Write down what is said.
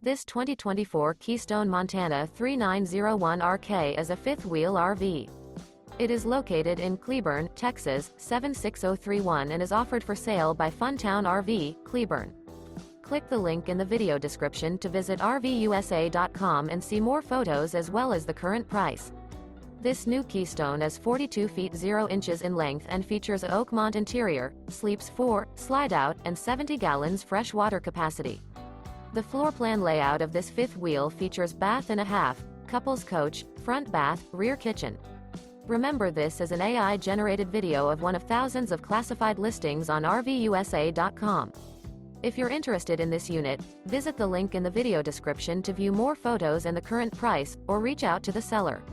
This 2024 Keystone Montana 3901RK is a fifth-wheel RV. It is located in Cleburne, Texas, 76031 and is offered for sale by Funtown RV, Cleburne. Click the link in the video description to visit RVUSA.com and see more photos as well as the current price. This new Keystone is 42 feet 0 inches in length and features a OAKMONT interior, sleeps 4, Slideout, and 70 gallons fresh water capacity. The floor plan layout of this fifth wheel features bath and a half, couples coach, front bath, rear kitchen. Remember, this is an AI-generated video of one of thousands of classified listings on RVUSA.com. If you're interested in this unit, visit the link in the video description to view more photos and the current price, or reach out to the seller.